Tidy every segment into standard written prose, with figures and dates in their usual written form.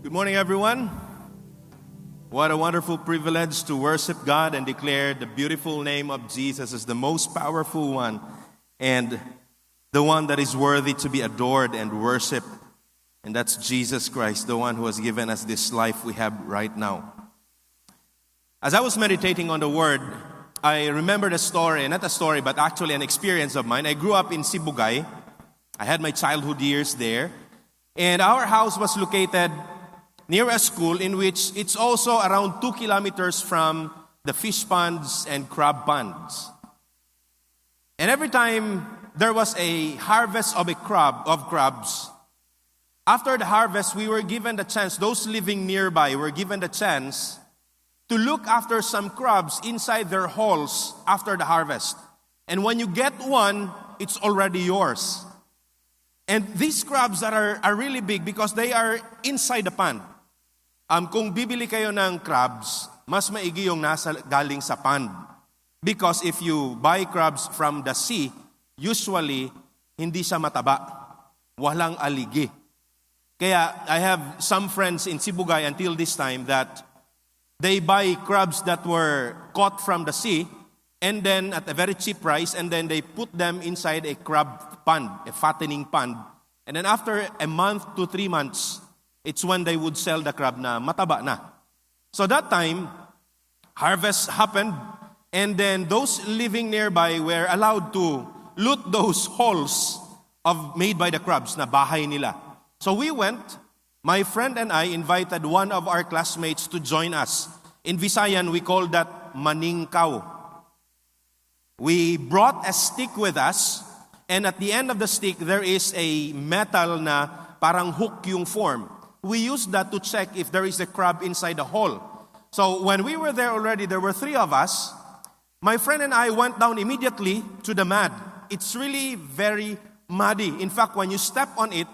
Good morning, everyone. What a wonderful privilege to worship God and declare the beautiful name of Jesus as the most powerful one and the one that is worthy to be adored and worshiped. And that's Jesus Christ, the one who has given us this life we have right now. As I was meditating on the word, I remembered a story, not a story, but actually an experience of mine. I grew up in Sibugay. I had my childhood years there. And our house was located near a school in which it's also around 2 kilometers from the fish ponds and crab ponds. And every time there was a harvest of crabs, after the harvest, we were given the chance, those living nearby were given the chance to look after some crabs inside their holes after the harvest. And when you get one, it's already yours. And these crabs that are really big because they are inside the pond. Kung bibili kayo ng crabs, mas maigi yung galing sa pond. Because if you buy crabs from the sea, usually, hindi siya mataba. Walang aligi. Kaya I have some friends in Sibugay until this time that they buy crabs that were caught from the sea and then at a very cheap price and then they put them inside a crab pond, a fattening pond. And then after a month to 3 months, it's when they would sell the crab na mataba na. So that time, harvest happened and then those living nearby were allowed to loot those holes made by the crabs na bahay nila. So we went, my friend and I invited one of our classmates to join us. In Visayan, we call that maningkaw. We brought a stick with us, and at the end of the stick, there is a metal na parang hook yung form. We used that to check if there is a crab inside the hole. So when we were there already, there were 3 of us. My friend and I went down immediately to the mud. It's really very muddy. In fact, when you step on it,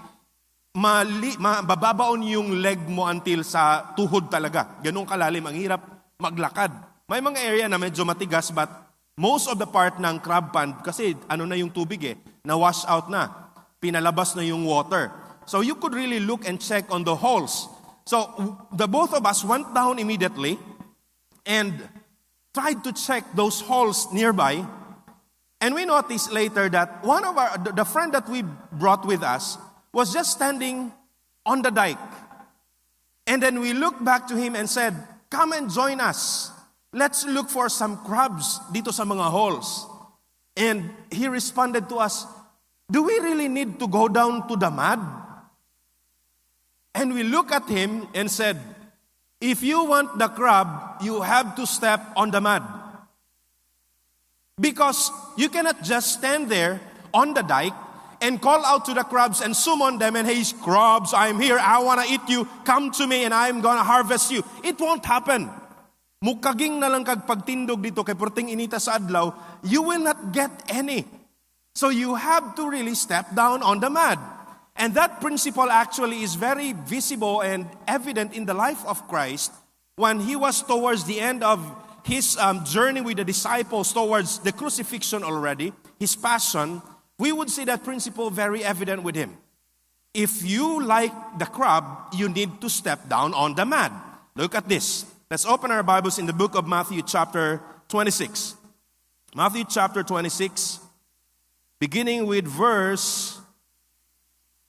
mababaon yung leg mo until sa tuhod talaga. Ganun kalalim, ang hirap maglakad. May mga area na medyo matigas but most of the part ng crab pond, kasi na yung tubig na-wash out na. Pinalabas na yung water. So you could really look and check on the holes. So the both of us went down immediately and tried to check those holes nearby. And we noticed later that one of the friend that we brought with us was just standing on the dike. And then we looked back to him and said, "Come and join us. Let's look for some crabs dito sa mga holes." And he responded to us, "Do we really need to go down to the mud?" And we looked at him and said, "If you want the crab, you have to step on the mud. Because you cannot just stand there on the dike and call out to the crabs and summon them and, 'Hey, crabs, I'm here. I want to eat you. Come to me and I'm going to harvest you.' It won't happen. Mukaging na lang kag pagtindog dito kay porting inita sa adlaw, you will not get any. So you have to really step down on the mud." And that principle actually is very visible and evident in the life of Christ when he was towards the end of his journey with the disciples towards the crucifixion already, his passion. We would see that principle very evident with him. If you like the crab, you need to step down on the mud. Look at this. Let's open our Bibles in the book of Matthew chapter 26. Matthew chapter 26, beginning with verse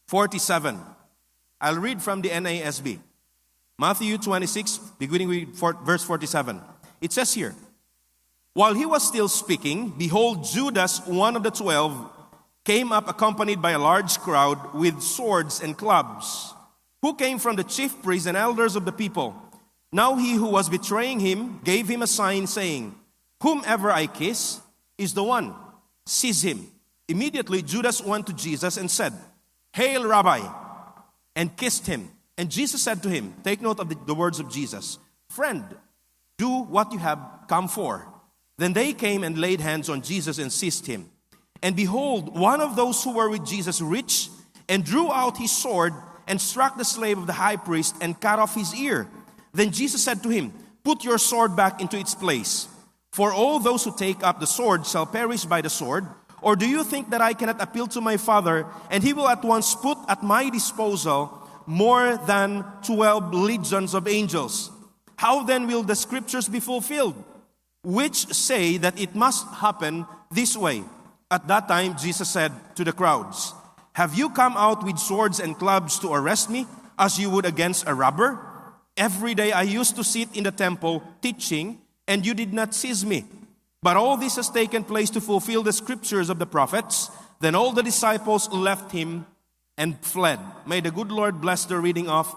47. I'll read from the NASB. Matthew 26, beginning with verse 47. It says here, "While he was still speaking, behold, Judas, one of the 12, came up accompanied by a large crowd with swords and clubs, who came from the chief priests and elders of the people. Now he who was betraying him gave him a sign, saying, 'Whomever I kiss is the one. Seize him.' Immediately Judas went to Jesus and said, 'Hail, Rabbi,' and kissed him. And Jesus said to him," take note of the words of Jesus, "Friend, do what you have come for." Then they came and laid hands on Jesus and seized him. And behold, one of those who were with Jesus reached and drew out his sword and struck the slave of the high priest and cut off his ear. Then Jesus said to him, "Put your sword back into its place. For all those who take up the sword shall perish by the sword. Or do you think that I cannot appeal to my Father, and he will at once put at my disposal more than 12 legions of angels. How then will the scriptures be fulfilled, which say that it must happen this way? At that time, Jesus said to the crowds, have you come out with swords and clubs to arrest me, as you would against a robber? Every day I used to sit in the temple teaching, and you did not seize me. But all this has taken place to fulfill the scriptures of the prophets. Then all the disciples left him and fled. May the good Lord bless the reading of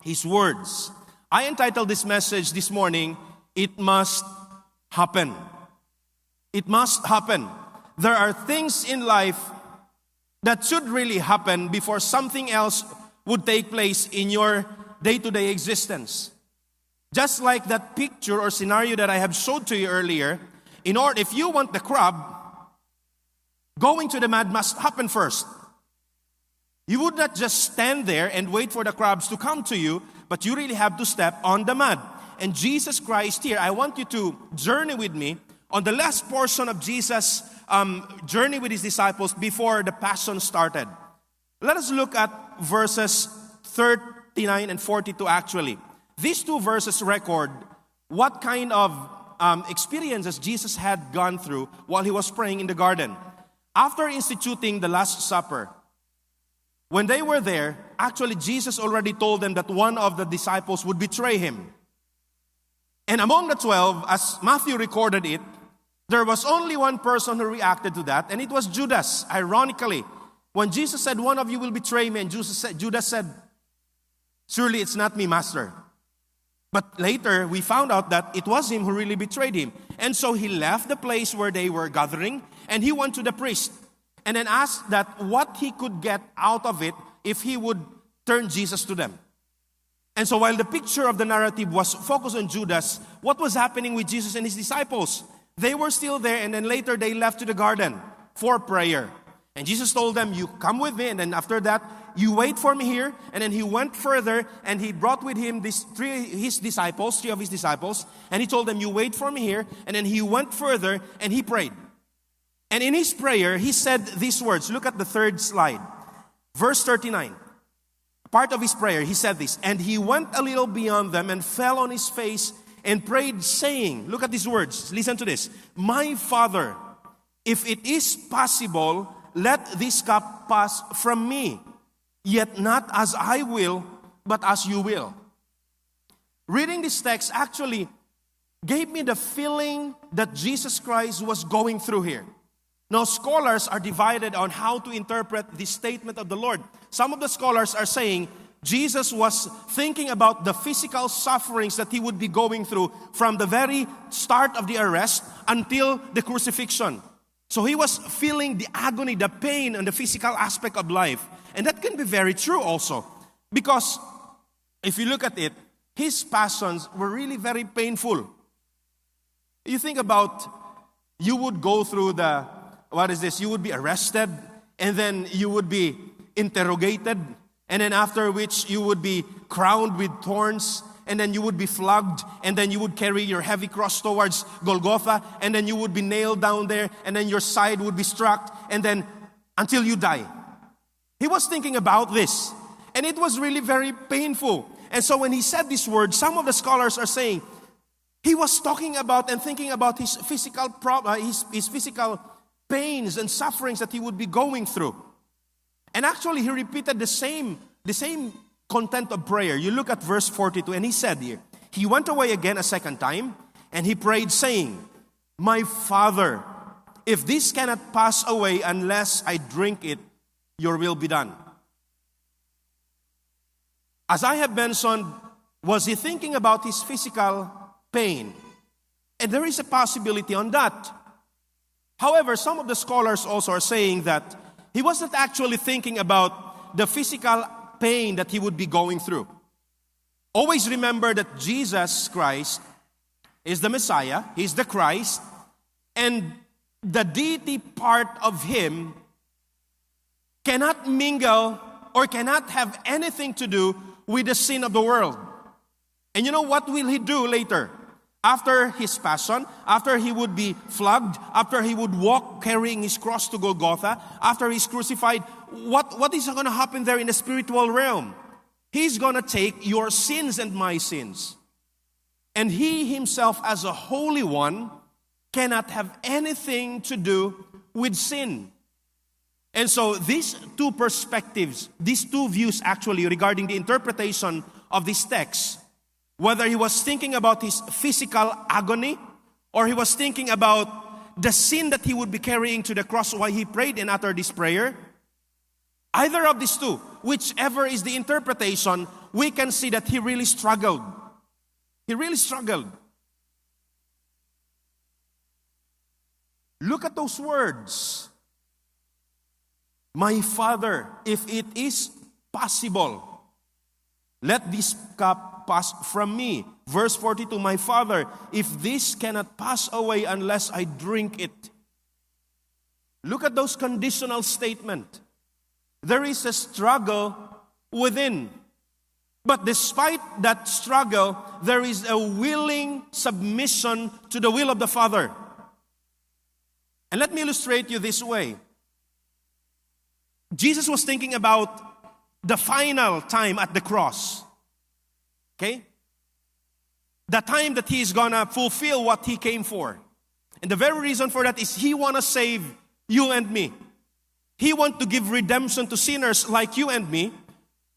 His words. I entitled this message this morning, It Must Happen. It must happen. There are things in life that should really happen before something else would take place in your day-to-day existence. Just like that picture or scenario that I have showed to you earlier, if you want the crab, going to the mud must happen first. You would not just stand there and wait for the crabs to come to you, but you really have to step on the mud. And Jesus Christ here, I want you to journey with me on the last portion of Jesus' journey with His disciples before the passion started. Let us look at verses 39 and 42 actually. These two verses record what kind of experiences Jesus had gone through while He was praying in the garden. After instituting the Last Supper, when they were there, actually Jesus already told them that one of the disciples would betray Him. And among the 12, as Matthew recorded it, there was only one person who reacted to that, and it was Judas. Ironically, when Jesus said, one of you will betray me, and Judas said, surely it's not me, Master. But later, we found out that it was him who really betrayed him. And so he left the place where they were gathering, and he went to the priest, and then asked that what he could get out of it if he would turn Jesus to them. And so while the picture of the narrative was focused on Judas, what was happening with Jesus and His disciples? They were still there, and then later they left to the garden for prayer. And Jesus told them, you come with me, and then after that, you wait for me here. And then He went further, and He brought with Him three of His disciples, and He told them, you wait for me here. And then He went further, and He prayed. And in His prayer, He said these words. Look at the third slide. Verse 39. Part of His prayer, He said this, and He went a little beyond them and fell on His face and prayed, saying, look at these words, listen to this. My Father, if it is possible, let this cup pass from me. Yet not as I will, but as you will. Reading this text actually gave me the feeling that Jesus Christ was going through here. Now, scholars are divided on how to interpret this statement of the Lord. Some of the scholars are saying Jesus was thinking about the physical sufferings that He would be going through from the very start of the arrest until the crucifixion. So He was feeling the agony, the pain, and the physical aspect of life. And that can be very true also. Because if you look at it, His passions were really very painful. You think about, you would go through you would be arrested, and then you would be interrogated, and then after which you would be crowned with thorns, and then you would be flogged, and then you would carry your heavy cross towards Golgotha, and then you would be nailed down there, and then your side would be struck, and then until you die. He was thinking about this, and it was really very painful. And so when He said this word, some of the scholars are saying He was talking about and thinking about His physical his physical pains and sufferings that He would be going through. And actually, He repeated the same content of prayer. You look at verse 42, and He said here, He went away again a second time, and He prayed, saying, my Father, if this cannot pass away unless I drink it, your will be done. As I have mentioned, was He thinking about His physical pain? And there is a possibility on that. However, some of the scholars also are saying that He wasn't actually thinking about the physical pain that He would be going through. Always remember that Jesus Christ is the Messiah, He's the Christ, and the deity part of Him cannot mingle or cannot have anything to do with the sin of the world. And you know what will He do later? After His passion, after He would be flogged, after He would walk carrying His cross to Golgotha, after He's crucified, what is going to happen there in the spiritual realm? He's going to take your sins and my sins. And He Himself, as a Holy One, cannot have anything to do with sin. And so these two perspectives, these two views actually regarding the interpretation of this text, whether he was thinking about his physical agony or he was thinking about the sin that he would be carrying to the cross while he prayed and uttered this prayer, either of these two, whichever is the interpretation, we can see that he really struggled. He really struggled. Look at those words. My Father, if it is possible, let this cup pass from me. Verse 42, my Father, if this cannot pass away unless I drink it. Look at those conditional statements. There is a struggle within. But despite that struggle, there is a willing submission to the will of the Father. And let me illustrate you this way. Jesus was thinking about the final time at the cross. Okay? The time that He is going to fulfill what He came for. And the very reason for that is He want to save you and me. He want to give redemption to sinners like you and me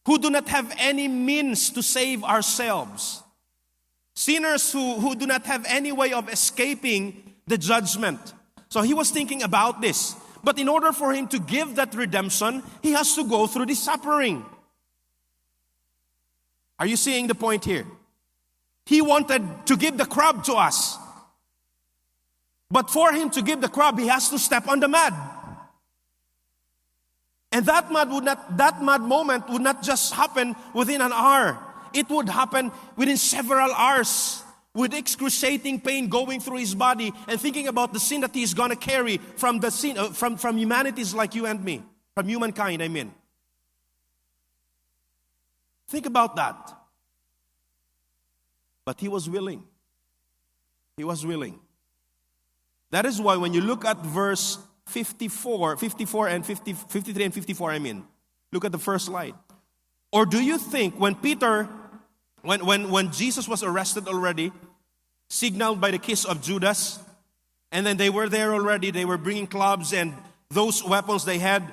who do not have any means to save ourselves. Sinners who do not have any way of escaping the judgment. So He was thinking about this. But in order for Him to give that redemption, He has to go through this suffering. Are you seeing the point here? He wanted to give the crab to us. But for Him to give the crab, He has to step on the mud. And that mud moment would not just happen within an hour. It would happen within several hours. With excruciating pain going through His body and thinking about the sin that He is going to carry from the sin from humanities like you and me, from humankind, I mean. Think about that. But He was willing. He was willing. That is why when you look at verse 53 and 54, I mean, look at the first slide. Or do you think when Jesus was arrested already, signaled by the kiss of Judas, and then they were there already, they were bringing clubs and those weapons they had,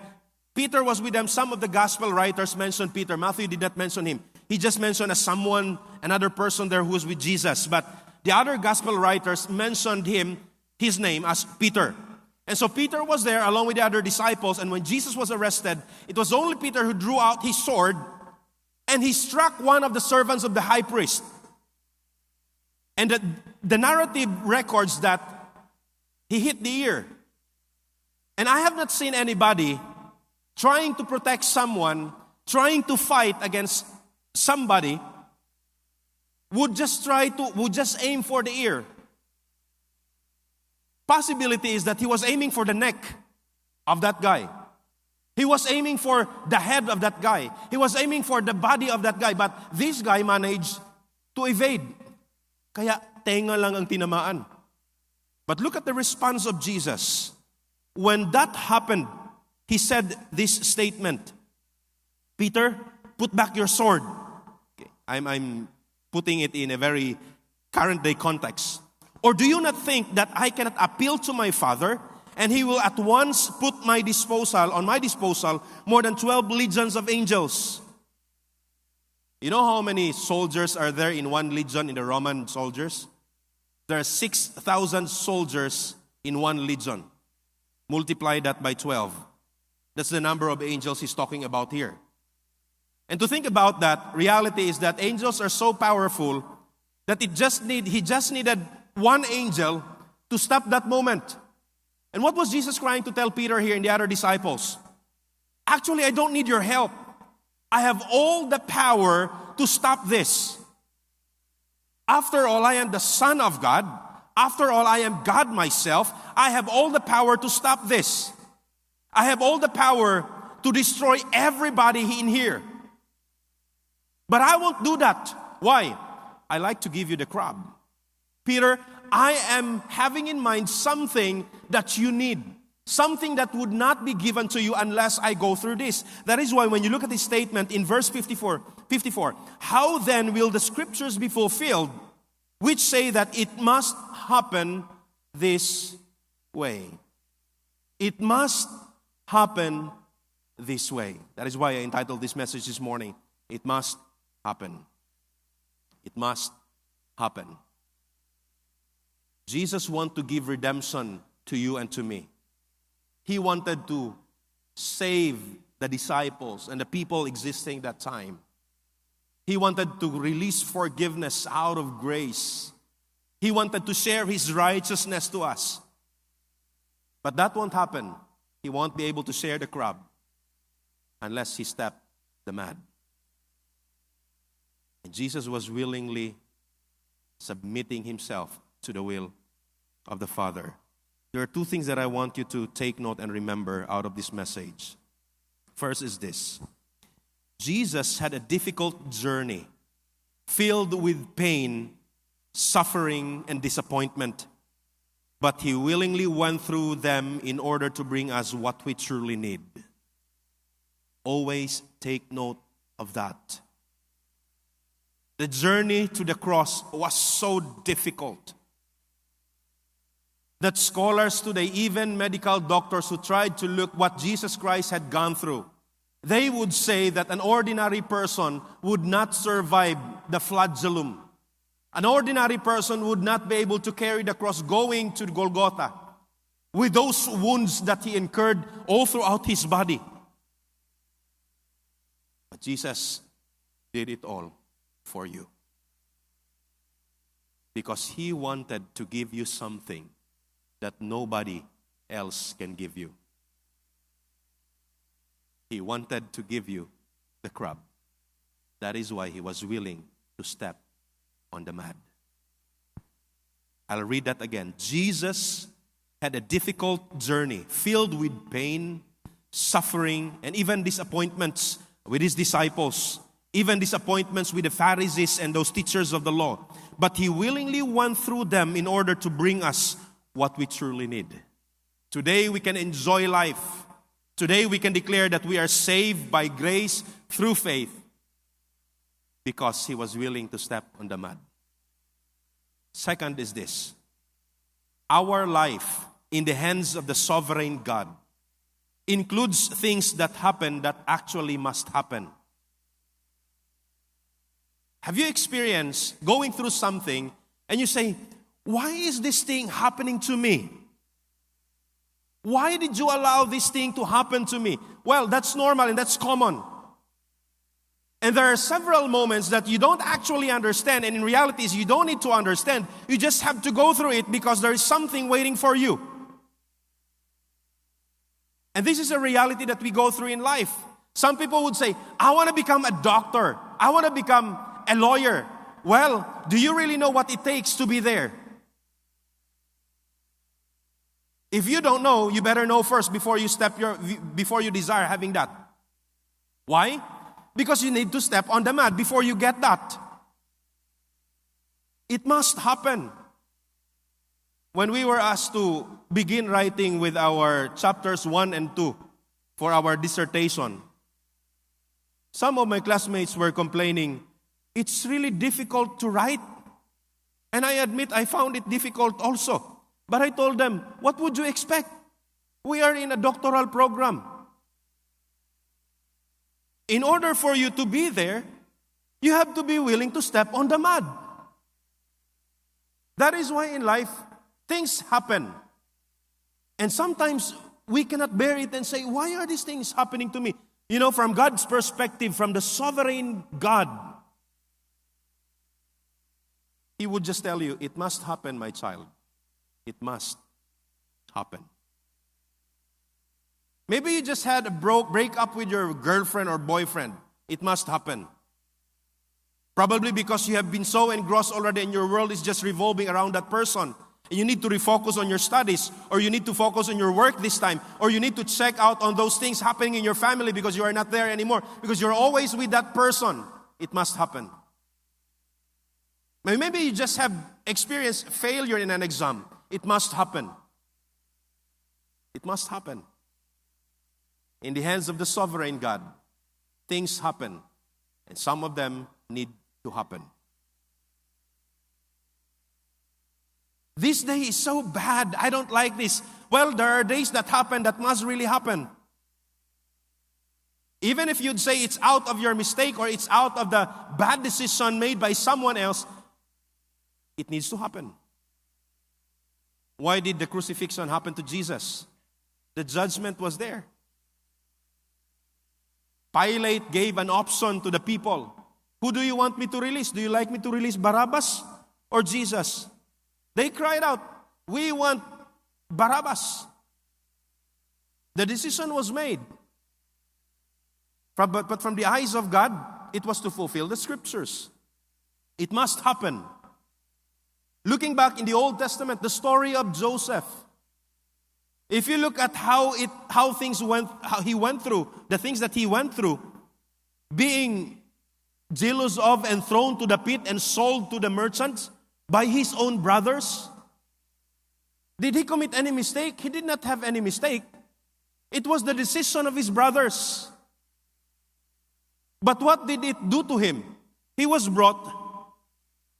Peter was with them. Some of the gospel writers mentioned Peter. Matthew did not mention him. He just mentioned as someone, another person there who was with Jesus. But the other gospel writers mentioned his name as Peter. And so Peter was there along with the other disciples, and when Jesus was arrested, it was only Peter who drew out his sword and he struck one of the servants of the high priest. And the narrative records that he hit the ear. And I have not seen anybody trying to protect someone, trying to fight against somebody, would just aim for the ear. Possibility is that he was aiming for the neck of that guy. He was aiming for the head of that guy. He was aiming for the body of that guy. But this guy managed to evade. Kaya tenga lang ang tinamaan. But look at the response of Jesus. When that happened, He said this statement, Peter, put back your sword. Okay. I'm putting it in a very current day context. Or do you not think that I cannot appeal to my Father, and He will at once put on my disposal more than 12 legions of angels? You know how many soldiers are there in one legion in the Roman soldiers? There are 6,000 soldiers in one legion. Multiply that by 12. That's the number of angels He's talking about here. And to think about that, reality is that angels are so powerful that He just needed one angel to stop that moment. And what was Jesus trying to tell Peter here and the other disciples? Actually, I don't need your help. I have all the power to stop this. After all, I am the Son of God. After all, I am God myself. I have all the power to stop this. I have all the power to destroy everybody in here. But I won't do that. Why? I like to give you the crab. Peter, I am having in mind something that you need. Something that would not be given to you unless I go through this. That is why when you look at this statement in verse 54, how then will the scriptures be fulfilled, which say that it must happen this way? It must happen this way. That is why I entitled this message this morning, It Must Happen. It must happen. Jesus wants to give redemption to you and to me. He wanted to save the disciples and the people existing that time. He wanted to release forgiveness out of grace. He wanted to share His righteousness to us. But that won't happen. He won't be able to share the crab unless He stepped the mud. And Jesus was willingly submitting Himself to the will of the Father. There are two things that I want you to take note and remember out of this message. First is this. Jesus had a difficult journey filled with pain, suffering, and disappointment. But He willingly went through them in order to bring us what we truly need. Always take note of that. The journey to the cross was so difficult that scholars today, even medical doctors who tried to look what Jesus Christ had gone through, they would say that an ordinary person would not survive the flagellum. An ordinary person would not be able to carry the cross going to Golgotha with those wounds that He incurred all throughout His body. But Jesus did it all for you. Because He wanted to give you something that nobody else can give you. He wanted to give you the crab. That is why He was willing to step on the mud. I'll read that again. Jesus had a difficult journey filled with pain, suffering, and even disappointments with His disciples, even disappointments with the Pharisees and those teachers of the law. But He willingly went through them in order to bring us what we truly need. Today we can enjoy life. Today we can declare that we are saved by grace through faith because He was willing to step on the mud. Second is this. Our life in the hands of the sovereign God includes things that happen that actually must happen. Have you experienced going through something and you say, why is this thing happening to me? Why did you allow this thing to happen to me? Well, that's normal and that's common. And there are several moments that you don't actually understand, and in reality, you don't need to understand. You just have to go through it because there is something waiting for you. And this is a reality that we go through in life. Some people would say, I want to become a doctor. I want to become a lawyer. Well, do you really know what it takes to be there? If you don't know, you better know first before you desire having that. Why? Because you need to step on the mud before you get that. It must happen. When we were asked to begin writing with our chapters 1 and 2 for our dissertation, some of my classmates were complaining, it's really difficult to write. And I admit I found it difficult also. But I told them, what would you expect? We are in a doctoral program. In order for you to be there, you have to be willing to step on the mud. That is why in life, things happen. And sometimes we cannot bear it and say, why are these things happening to me? You know, from God's perspective, from the sovereign God, He would just tell you, it must happen, my child. It must happen. Maybe you just had a breakup with your girlfriend or boyfriend. It must happen. Probably because you have been so engrossed already and your world is just revolving around that person. And you need to refocus on your studies, or you need to focus on your work this time, or you need to check out on those things happening in your family because you are not there anymore, because you're always with that person. It must happen. Maybe you just have experienced failure in an exam. It must happen. It must happen. In the hands of the sovereign God, things happen, and some of them need to happen. This day is so bad. I don't like this. Well, there are days that happen that must really happen. Even if you'd say it's out of your mistake or it's out of the bad decision made by someone else, it needs to happen. Why did the crucifixion happen to Jesus? The judgment was there. Pilate gave an option to the people. Who do you want me to release? Do you like me to release Barabbas or Jesus? They cried out, we want Barabbas. The decision was made. But from the eyes of God, it was to fulfill the scriptures. It must happen. Looking back in the Old Testament, the story of Joseph. If you look at how he went through, the things that he went through, being jealous of and thrown to the pit and sold to the merchants by his own brothers. Did he commit any mistake? He did not have any mistake. It was the decision of his brothers. But what did it do to him? He was brought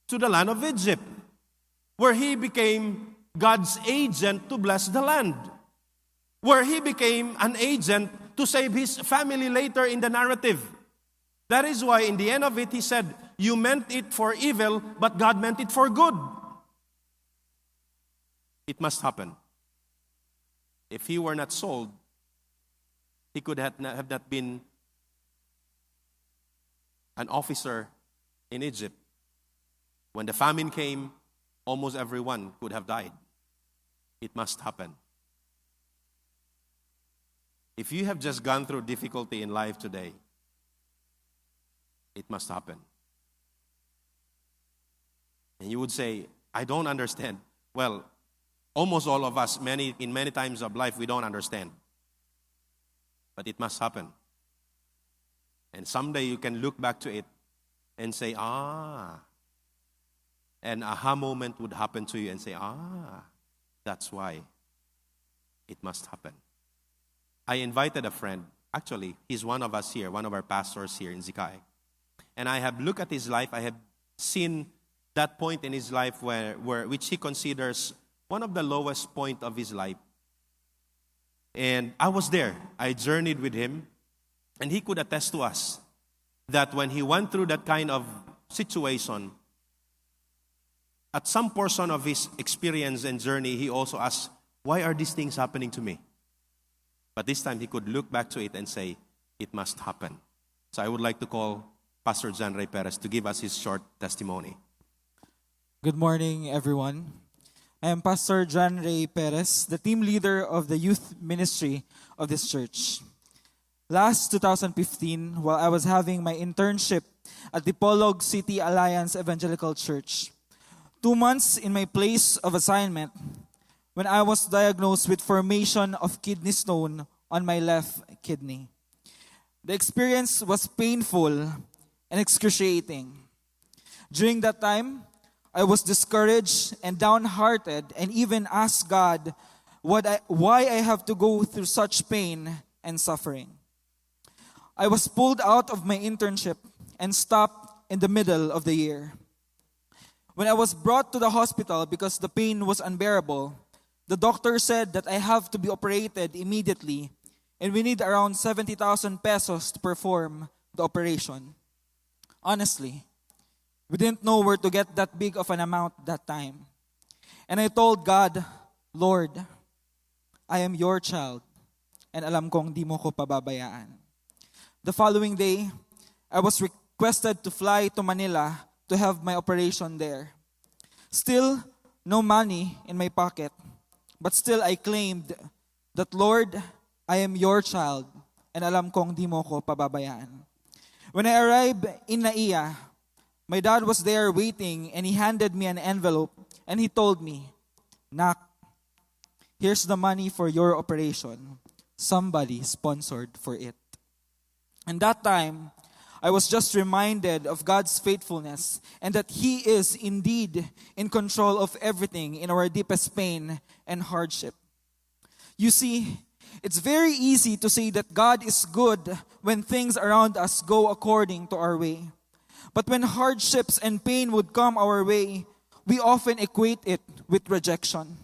to the land of Egypt, where he became God's agent to bless the land, where he became an agent to save his family later in the narrative. That is why in the end of it, he said, you meant it for evil, but God meant it for good. It must happen. If he were not sold, he could have not been an officer in Egypt. When the famine came, almost everyone could have died. It must happen. If you have just gone through difficulty in life today, it must happen. And you would say, I don't understand. Well, almost all of us, in many times of life, we don't understand. But it must happen. And someday you can look back to it and say, an aha moment would happen to you and say, that's why it must happen. I invited a friend. Actually, he's one of us here, one of our pastors here in ZCAEC. And I have looked at his life. I have seen that point in his life which he considers one of the lowest point of his life. And I was there. I journeyed with him. And he could attest to us that when he went through that kind of situation, at some portion of his experience and journey, he also asked, why are these things happening to me? But this time he could look back to it and say, it must happen. So I would like to call Pastor John Ray Perez to give us his short testimony. Good morning, everyone. I am Pastor John Ray Perez, the team leader of the youth ministry of this church. Last 2015, while I was having my internship at the Polog City Alliance Evangelical Church, 2 months in my place of assignment, when I was diagnosed with formation of kidney stone on my left kidney. The experience was painful and excruciating. During that time, I was discouraged and downhearted and even asked God why I have to go through such pain and suffering. I was pulled out of my internship and stopped in the middle of the year. When I was brought to the hospital because the pain was unbearable, the doctor said that I have to be operated immediately and we need around 70,000 pesos to perform the operation. Honestly, we didn't know where to get that big of an amount that time. And I told God, Lord, I am your child and alam kong di mo ko pababayaan. The following day, I was requested to fly to Manila to have my operation there. Still, no money in my pocket. But still, I claimed that, Lord, I am your child and alam kong di mo ko pababayaan. When I arrived in Naiya, my dad was there waiting and he handed me an envelope and he told me, Nak, here's the money for your operation. Somebody sponsored for it. And that time, I was just reminded of God's faithfulness and that He is indeed in control of everything in our deepest pain and hardship. You see, it's very easy to say that God is good when things around us go according to our way. But when hardships and pain would come our way, we often equate it with rejection.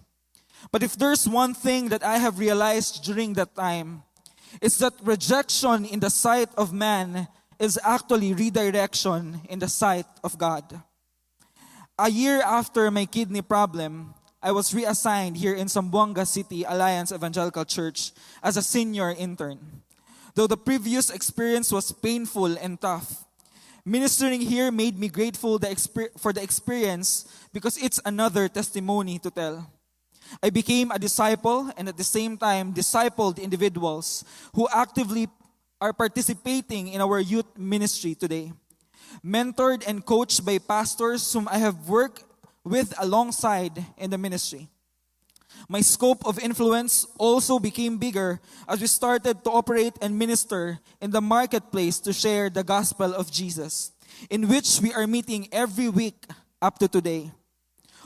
But if there's one thing that I have realized during that time, it's that rejection in the sight of man is actually redirection in the sight of God. A year after my kidney problem, I was reassigned here in Zamboanga City Alliance Evangelical Church as a senior intern. Though the previous experience was painful and tough, ministering here made me grateful for the experience because it's another testimony to tell. I became a disciple and at the same time discipled individuals who actively are participating in our youth ministry today. Mentored and coached by pastors whom I have worked with alongside in the ministry. My scope of influence also became bigger as we started to operate and minister in the marketplace to share the gospel of Jesus, in which we are meeting every week up to today.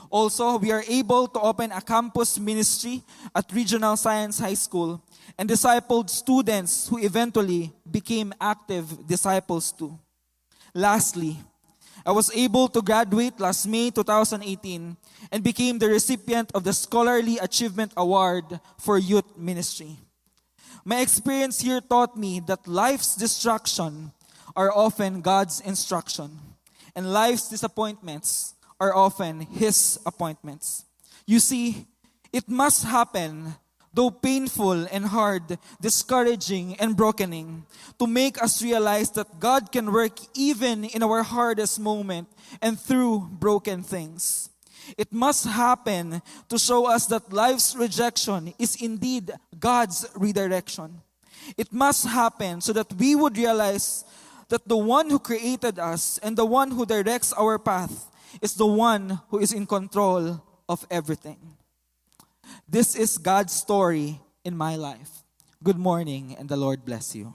Also, we are able to open a campus ministry at Regional Science High School and discipled students who eventually became active disciples too. Lastly, I was able to graduate last May 2018 and became the recipient of the Scholarly Achievement Award for Youth Ministry. My experience here taught me that life's distractions are often God's instruction, and life's disappointments are often His appointments. You see, it must happen, though painful and hard, discouraging and brokening, to make us realize that God can work even in our hardest moment and through broken things. It must happen to show us that life's rejection is indeed God's redirection. It must happen so that we would realize that the one who created us and the one who directs our path is the one who is in control of everything. This is God's story in my life. Good morning, and the Lord bless you.